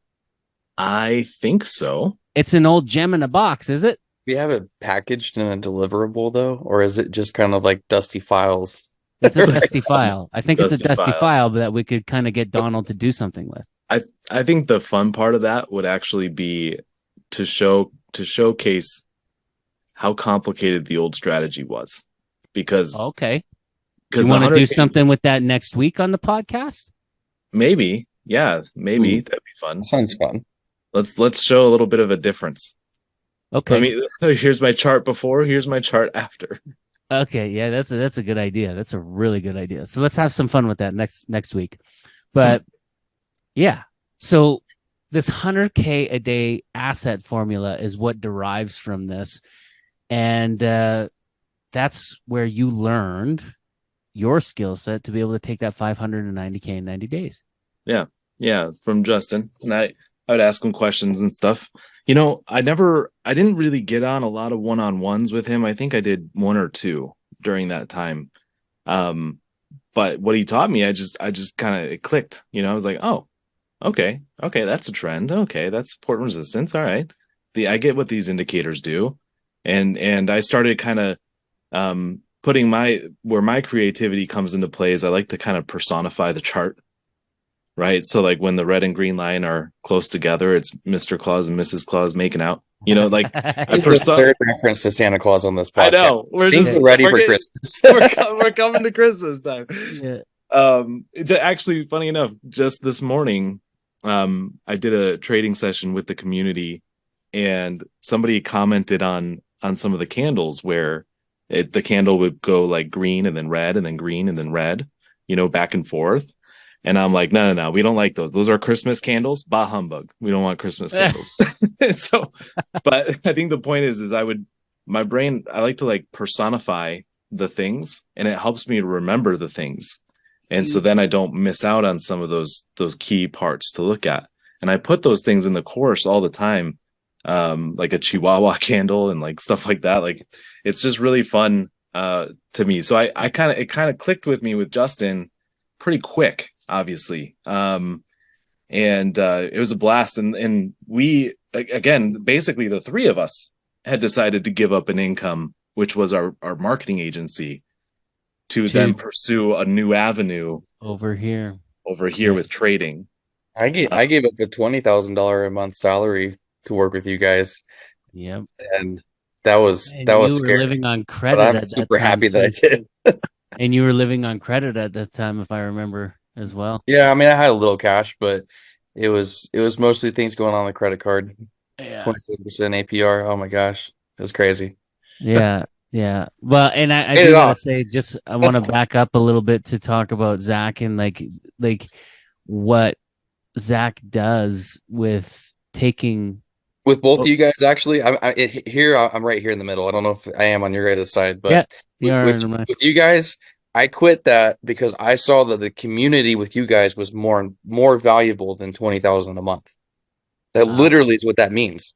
Speaker 2: I think so.
Speaker 1: It's an old gem in a box, is it?
Speaker 3: Do we have it packaged in a deliverable, though? Or is it just kind of like dusty files?
Speaker 1: It's a dusty file. I think it's a dusty file that we could kind of get Donald to do something with.
Speaker 2: I think the fun part of that would actually be to showcase how complicated the old strategy was, because
Speaker 1: Okay. Do
Speaker 2: because
Speaker 1: you
Speaker 2: the
Speaker 1: want to do
Speaker 2: 100K,
Speaker 1: something with that next week on the podcast?
Speaker 2: maybe, yeah, maybe
Speaker 3: Ooh,
Speaker 2: that'd be fun.
Speaker 3: that sounds fun.
Speaker 2: Let's show a little bit of a difference. Let
Speaker 1: Okay.
Speaker 2: me here's my chart before, here's my chart after.
Speaker 1: Okay. Yeah, that's a good idea. That's a really good idea. So let's have some fun with that next week. But yeah. So this 100K a day asset formula is what derives from this. And that's where you learned your skill set to be able to take that 590K in 90 days.
Speaker 2: Yeah. Yeah, from Justin. And I would ask him questions and stuff. I didn't really get on a lot of one-on-ones with him. I think I did one or two during that time. Um, but what he taught me, I just kind of it clicked. I was like, oh, okay, that's a trend. Okay, that's support and resistance. All right. I get what these indicators do. And I started kind of putting where my creativity comes into play is I like to kind of personify the chart, right? So like when the red and green line are close together, it's Mr. Claus and Mrs. Claus making out. Like I
Speaker 3: This is the third reference to Santa Claus on this podcast.
Speaker 2: I know we're
Speaker 3: Things
Speaker 2: just
Speaker 3: are ready
Speaker 2: we're
Speaker 3: for
Speaker 2: getting-
Speaker 3: Christmas.
Speaker 2: we're coming to Christmas time.
Speaker 1: Yeah.
Speaker 2: Actually, funny enough, just this morning, I did a trading session with the community, and somebody commented on some of the candles where the candle would go like green and then red and then green and then red, back and forth. And I'm like, no, we don't like those. Those are Christmas candles. Bah humbug. We don't want Christmas candles. So, but I think the point is my brain, I like to like personify the things, and it helps me to remember the things. And so then I don't miss out on some of those key parts to look at. And I put those things in the course all the time, like a Chihuahua candle and like stuff like that. Like it's just really fun to me. So it kind of clicked with me with Justin pretty quick, obviously. And it was a blast. And we, again, basically the three of us had decided to give up an income, which was our marketing agency, to then pursue a new avenue
Speaker 1: over here
Speaker 2: with trading.
Speaker 3: I gave up a $20,000 a month salary to work with you guys.
Speaker 1: Yep.
Speaker 3: And that was scary.
Speaker 1: Were living on credit.
Speaker 3: But I'm
Speaker 1: at
Speaker 3: super
Speaker 1: that time,
Speaker 3: happy that I did.
Speaker 1: And you were living on credit at that time, if I remember as well.
Speaker 3: Yeah, I mean, I had a little cash, but it was mostly things going on the credit card.
Speaker 1: Yeah.
Speaker 3: 27% APR. Oh my gosh, it was crazy.
Speaker 1: Yeah. Yeah. Well, and I do gotta say, I want to back up a little bit to talk about Zach and like what Zach does with taking
Speaker 3: with both of you guys. Actually, I'm right here in the middle. I don't know if I am on your guys' side, but with you guys, I quit that because I saw that the community with you guys was more valuable than 20,000 a month. That literally is what that means.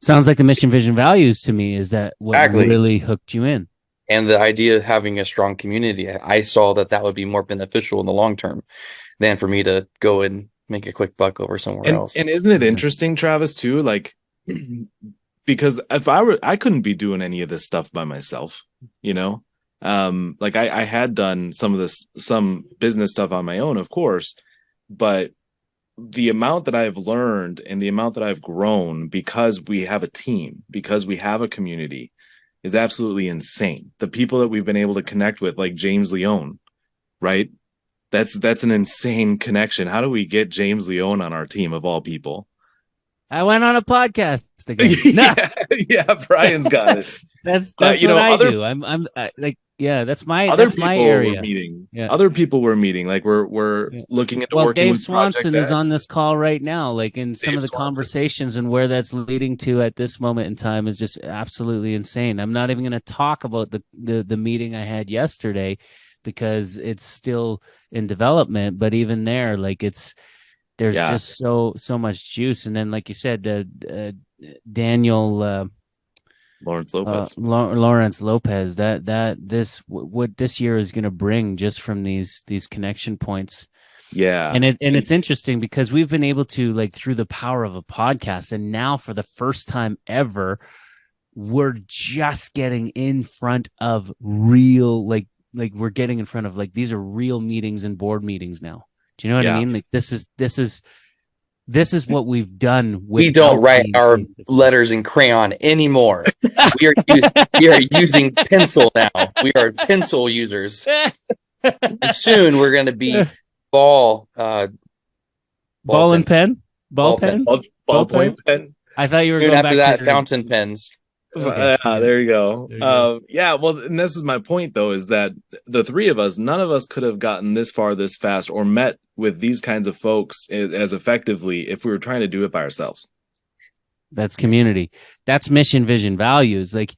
Speaker 1: Sounds like the mission, vision, values to me. Is that what really hooked you in?
Speaker 3: And the idea of having a strong community, I saw that would be more beneficial in the long term than for me to go and make a quick buck over somewhere else.
Speaker 2: And isn't it interesting, Travis, too? Like, because if I couldn't be doing any of this stuff by myself, like I had done some business stuff on my own, of course, but the amount that I've learned and the amount that I've grown because we have a team, because we have a community, is absolutely insane. The people that we've been able to connect with, like James Leone, right? That's an insane connection. How do we get James Leone on our team of all people?
Speaker 1: I went on a podcast again.
Speaker 2: Yeah, Brian's got it.
Speaker 1: That's what I do. I'm like, yeah, that's my area.
Speaker 2: Other people we're meeting. Like we're looking into working.
Speaker 1: Dave
Speaker 2: with
Speaker 1: Swanson
Speaker 2: Project
Speaker 1: is on this call right now. Like in some of the conversations and where that's leading to at this moment in time is just absolutely insane. I'm not even going to talk about the meeting I had yesterday because it's still in development. But even there, like there's just so much juice. And then, like you said, Daniel.
Speaker 2: Lawrence Lopez.
Speaker 1: Lawrence Lopez. What this year is going to bring just from these connection points.
Speaker 2: Yeah,
Speaker 1: and it's interesting because we've been able to, like, through the power of a podcast, and now for the first time ever, we're just getting in front of real like we're getting in front of like these are real meetings and board meetings now. Do you know what I mean? Like this is This is what we've done.
Speaker 3: We don't write our letters in crayon anymore. We are using pencil now. We are pencil users. And soon we're going to be ball
Speaker 1: and
Speaker 3: pen.
Speaker 2: Ballpoint pen.
Speaker 1: I thought you were
Speaker 3: soon
Speaker 1: going
Speaker 3: after
Speaker 1: back
Speaker 3: that fountain pens.
Speaker 2: Okay. There you go. Yeah, well, and this is my point, though, is that the three of us, none of us could have gotten this far this fast or met with these kinds of folks as effectively if we were trying to do it by ourselves.
Speaker 1: That's community. That's mission, vision, values. Like,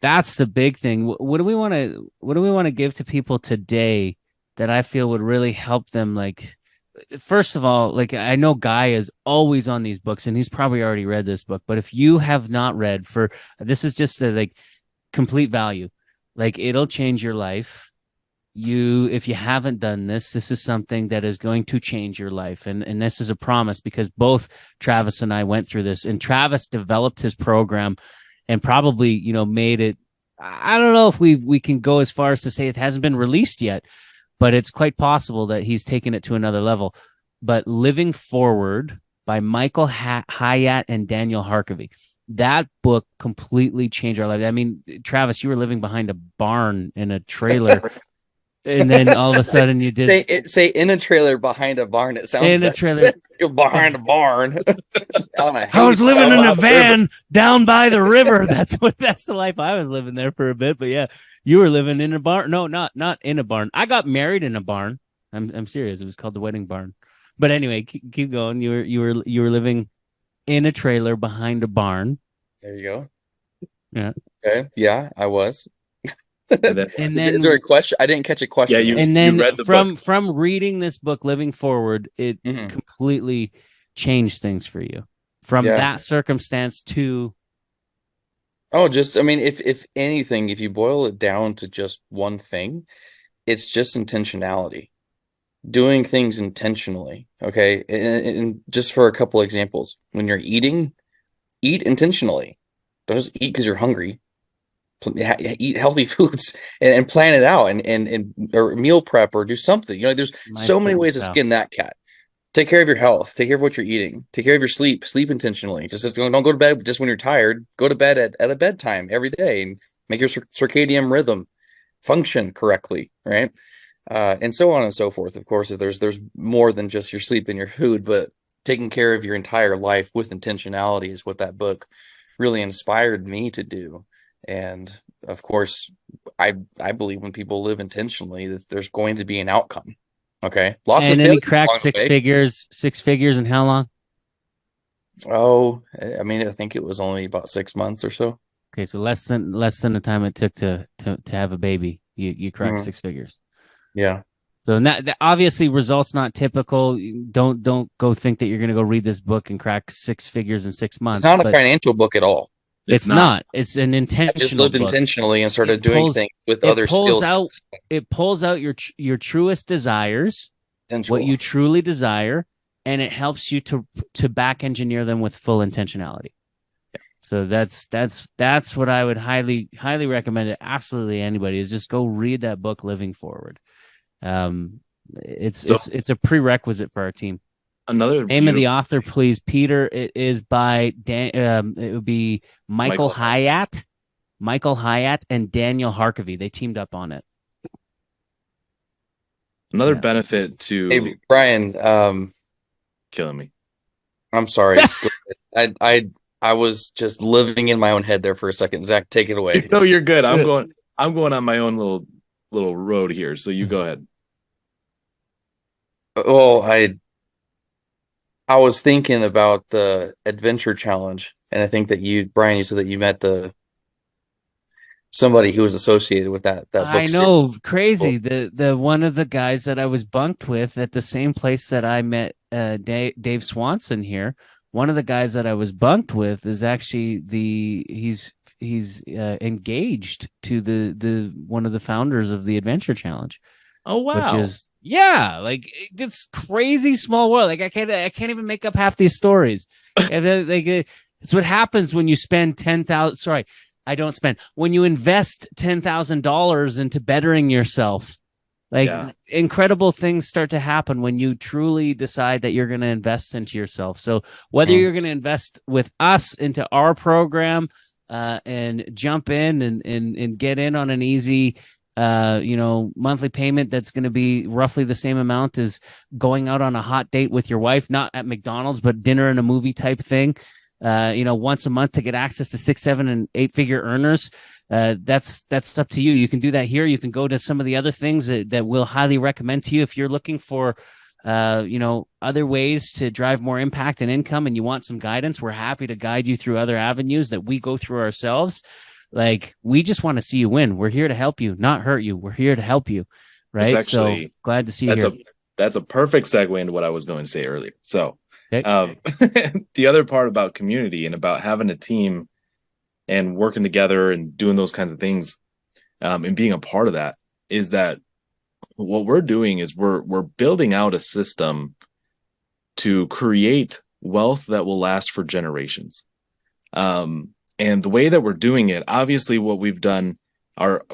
Speaker 1: that's the big thing. What do we want to give to people today that I feel would really help them? Like, first of all, like, I know Guy is always on these books and he's probably already read this book, but if you have not read, this is just like complete value. Like, it'll change your life. If you haven't done this is something that is going to change your life. And this is a promise, because both Travis and I went through this, and Travis developed his program and probably, made it. I don't know if we can go as far as to say it hasn't been released yet, but it's quite possible that he's taken it to another level. But Living Forward by Michael Hyatt and Daniel Harkavy. That book completely changed our life. I mean, Travis, you were living behind a barn in a trailer. And then all of a sudden you did
Speaker 3: say in a trailer behind a barn. It sounds
Speaker 1: in a trailer.
Speaker 3: You're behind a barn.
Speaker 1: I was living in a van down by the river. That's the life I was living there for a bit. But yeah, you were living in a barn. No, not in a barn. I got married in a barn. I'm serious. It was called the wedding barn. But anyway, keep going. You were living in a trailer behind a barn.
Speaker 3: There you go.
Speaker 1: Yeah.
Speaker 3: Okay. Yeah, I was.
Speaker 1: And then,
Speaker 3: is there a question? I didn't catch a question.
Speaker 1: Yeah, you read the from reading this book, Living Forward, it completely changed things for you. From that circumstance to
Speaker 3: if anything, if you boil it down to just one thing, it's just intentionality. Doing things intentionally. Okay. And just for a couple examples, when you're eating, eat intentionally. Don't just eat because you're hungry. Eat healthy foods and plan it out and or meal prep or do something. There's so many ways to skin that cat. Take care of your health. Take care of what you're eating. Take care of your sleep. Sleep intentionally. Just don't go to bed just when you're tired. Go to bed at a bedtime every day and make your circadian rhythm function correctly, right? And so on and so forth. Of course, there's more than just your sleep and your food, but taking care of your entire life with intentionality is what that book really inspired me to do. And of course, I believe when people live intentionally, that there's going to be an outcome. Okay.
Speaker 1: Lots of. And then he cracked six figures in how long?
Speaker 3: Oh, I mean, I think it was only about 6 months or so.
Speaker 1: Okay. So less than the time it took to have a baby, you cracked 6 figures.
Speaker 3: Yeah.
Speaker 1: So that obviously results not typical. Don't go think that you're going to go read this book and crack 6 figures in 6 months.
Speaker 3: It's not a financial book at all.
Speaker 1: It's not. It's an intentional.
Speaker 3: I just lived
Speaker 1: book.
Speaker 3: Intentionally and started doing things with other skills.
Speaker 1: It pulls out your truest desires, what you truly desire, and it helps you to back engineer them with full intentionality. So that's what I would highly recommend to absolutely anybody, is just go read that book, Living Forward. It's a prerequisite for our team.
Speaker 2: Another
Speaker 1: name of the author, please, Peter. It is by it would be Michael Hyatt and Daniel Harkavy. They teamed up on it.
Speaker 2: Another benefit to
Speaker 3: Hey Bryan,
Speaker 2: killing me.
Speaker 3: I'm sorry. I was just living in my own head there for a second. Zach, take it away.
Speaker 2: No, you're good. I'm going on my own little road here. So you go ahead.
Speaker 3: Well, I was thinking about the adventure challenge, and I think that Bryan, you said that you met somebody who was associated with that book.
Speaker 1: I know, series. Crazy. The one of the guys that I was bunked with at the same place that I met Dave Swanson here. One of the guys that I was bunked with is actually he's engaged to the one of the founders of the Adventure Challenge.
Speaker 2: Oh wow!
Speaker 1: Which is it's crazy small world. Like I can't even make up half these stories. It's what happens when you spend $10,000. Sorry, I don't spend. When you invest $10,000 into bettering yourself, Like
Speaker 2: Yeah.
Speaker 1: incredible things start to happen when you truly decide that you're going to invest into yourself. So whether you're going to invest with us into our program and jump in and get in on an easy monthly payment that's going to be roughly the same amount as going out on a hot date with your wife, not at McDonald's, but dinner and a movie type thing, once a month to get access to 6, 7, and 8-figure earners. That's up to you. You can do that here. You can go to some of the other things that we'll highly recommend to you if you're looking for other ways to drive more impact and income and you want some guidance. We're happy to guide you through other avenues that we go through ourselves. Like, we just want to see you win. We're here to help you, not hurt you. We're here to help you. Right.
Speaker 2: Actually,
Speaker 1: so glad to see you here.
Speaker 2: That's a perfect segue into what I was going to say earlier. So
Speaker 1: Okay.
Speaker 2: the other part about community and about having a team and working together and doing those kinds of things, and being a part of that, is that what we're doing is we're building out a system to create wealth that will last for generations. And the way that we're doing it, obviously what we've done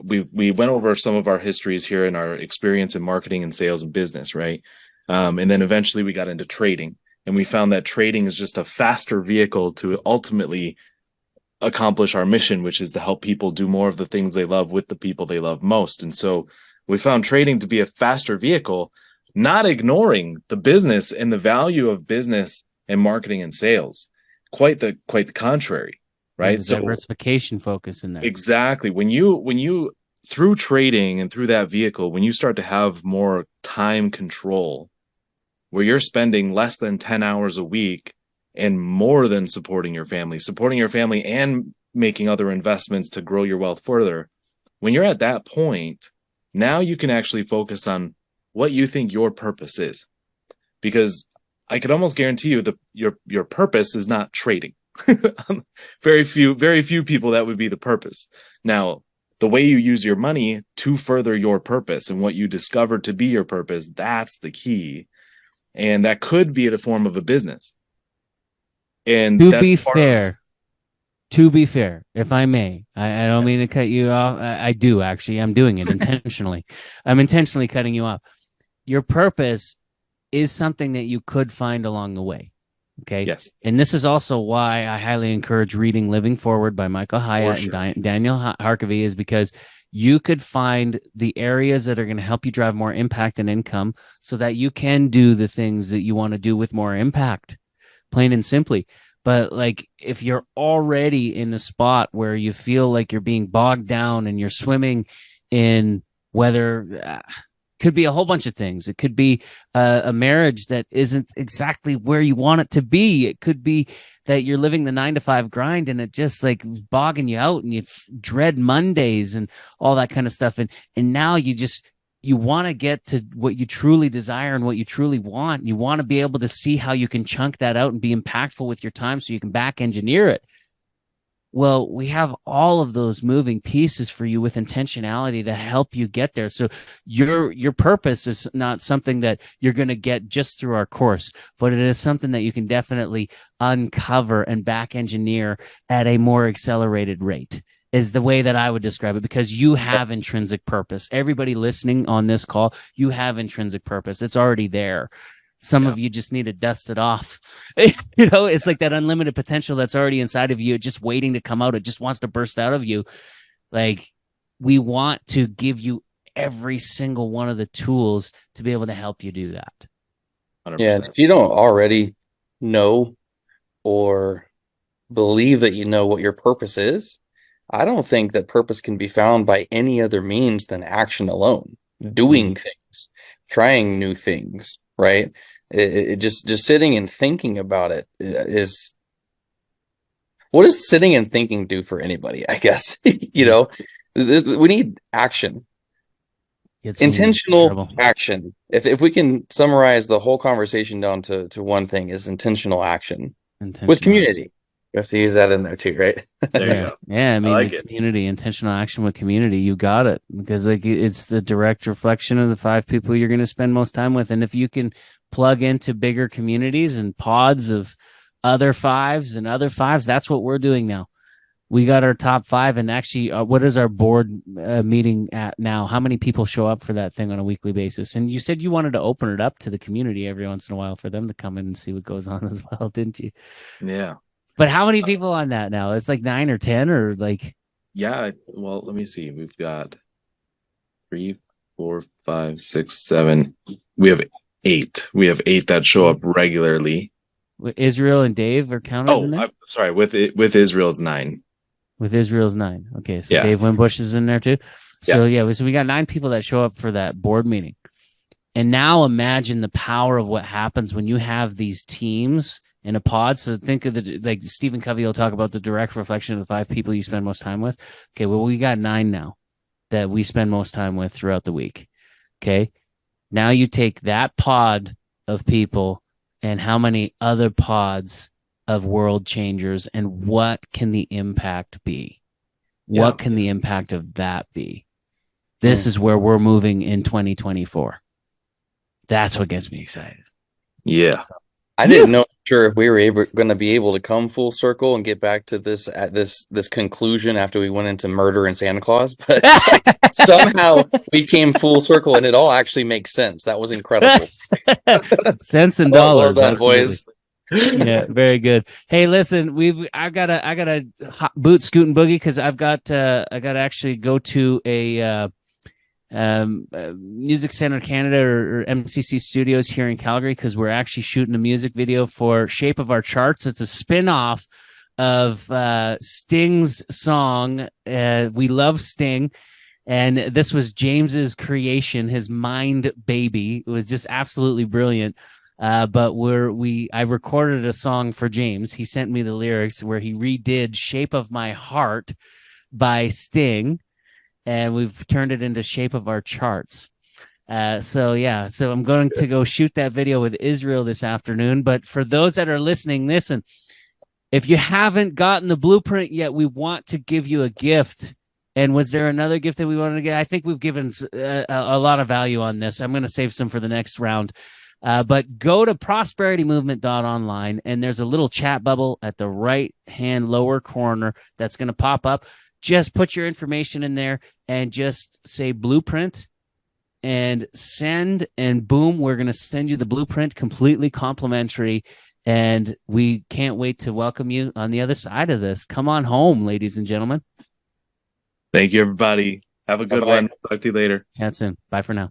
Speaker 2: we went over some of our histories here in our experience in marketing and sales and business, right? And then eventually we got into trading, and we found that trading is just a faster vehicle to ultimately accomplish our mission, which is to help people do more of the things they love with the people they love most. And so we found trading to be a faster vehicle, not ignoring the business and the value of business and marketing and sales. Quite the contrary, right?
Speaker 1: There's a diversification focus in there.
Speaker 2: Exactly. When you through trading and through that vehicle, when you start to have more time control, where you're spending less than 10 hours a week and more than supporting your family and making other investments to grow your wealth further. When you're at that point, now you can actually focus on what you think your purpose is, because I could almost guarantee you that your purpose is not trading. Very few people that would be the purpose. Now, the way you use your money to further your purpose and what you discover to be your purpose, that's the key. And that could be the form of a business. And
Speaker 1: to be fair, if I may, I don't mean to cut you off. I do, actually. I'm doing it intentionally. I'm intentionally cutting you off. Your purpose is something that you could find along the way. Okay.
Speaker 2: Yes.
Speaker 1: And this is also why I highly encourage reading Living Forward by Michael Hyatt and Daniel Harkavy, is because you could find the areas that are going to help you drive more impact and income so that you can do the things that you want to do with more impact, plain and simply. But like, if you're already in a spot where you feel like you're being bogged down and you're swimming in whether could be a whole bunch of things. It could be a marriage that isn't exactly where you want it to be. It could be that you're living the 9-to-5 grind and it just like bogging you out and you dread Mondays and all that kind of stuff. And now you want to get to what you truly desire and what you truly want. You want to be able to see how you can chunk that out and be impactful with your time so you can back engineer it. Well, we have all of those moving pieces for you with intentionality to help you get there. So your purpose is not something that you're going to get just through our course, but it is something that you can definitely uncover and back engineer at a more accelerated rate, is the way that I would describe it, because you have intrinsic purpose. Everybody listening on this call, you have intrinsic purpose. It's already there. Some of you just need to dust it off. It's like that unlimited potential that's already inside of you, just waiting to come out. It just wants to burst out of you. Like, we want to give you every single one of the tools to be able to help you do that.
Speaker 3: 100%. Yeah, if you don't already know or believe that you know what your purpose is, I don't think that purpose can be found by any other means than action alone. Doing things, trying new things, right? It just sitting and thinking about it is, what does sitting and thinking do for anybody? I guess we need action, intentional action. If we can summarize the whole conversation down to one thing, is intentional action with community. You have to use that in there too, right?
Speaker 2: There you go.
Speaker 1: Yeah, I mean,
Speaker 2: like
Speaker 1: community, intentional action with community. You got it, because like it's the direct reflection of the 5 people you're going to spend most time with, and if you can plug into bigger communities and pods of other 5s and other 5s, that's what we're doing now. we got our top 5. And actually, what is our board meeting at now? How many people show up for that thing on a weekly basis? And you said you wanted to open it up to the community every once in a while for them to come in and see what goes on as well, didn't you?
Speaker 2: Yeah.
Speaker 1: But how many people on that now? It's like 9 or 10 or like.
Speaker 2: Yeah. Well, let me see. We've got 3, 4, 5, 6, 7. We have 8. We have 8 that show up regularly.
Speaker 1: Israel and Dave are counted in there?
Speaker 2: I'm sorry. With Israel's 9.
Speaker 1: With Israel's 9. Okay, so
Speaker 2: Yeah.
Speaker 1: Dave Wimbush is in there too. So so we got 9 people that show up for that board meeting. And now imagine the power of what happens when you have these teams in a pod. So think of like Stephen Covey will talk about the direct reflection of the 5 people you spend most time with. Okay, well, we got 9 now that we spend most time with throughout the week. Okay, now you take that pod of people and how many other pods of world changers, and what can the impact be? What can the impact of that be? This is where we're moving in 2024. That's what gets me excited.
Speaker 2: Yeah.
Speaker 3: I didn't know sure if we were going to be able to come full circle and get back to this at this conclusion after we went into murder and Santa Claus, but somehow we came full circle and it all actually makes sense. That was incredible.
Speaker 1: Cents and dollars.
Speaker 3: Well done, boys.
Speaker 1: Yeah, very good. Hey, listen, I got a boot scoot and boogie because I got to actually go to a Music Center Canada or MCC Studios here in Calgary because we're actually shooting a music video for Shape of Our Charts. It's a spin-off of Sting's song. We love Sting. And this was James's creation, his mind baby. It was just absolutely brilliant. But I recorded a song for James. He sent me the lyrics where he redid Shape of My Heart by Sting, and we've turned it into Shape of Our Charts. So I'm going to go shoot that video with Israel this afternoon. But for those that are listening, listen, if you haven't gotten the blueprint yet, we want to give you a gift. And was there another gift that we wanted to get? I think we've given a lot of value on this. I'm going to save some for the next round. But go to prosperitymovement.online, and there's a little chat bubble at the right-hand lower corner that's going to pop up. Just put your information in there and just say blueprint and send, and boom, we're going to send you the blueprint completely complimentary. And we can't wait to welcome you on the other side of this. Come on home, ladies and gentlemen.
Speaker 2: Thank you, everybody. Have a good one. Talk to you later.
Speaker 1: Chat soon. Bye for now.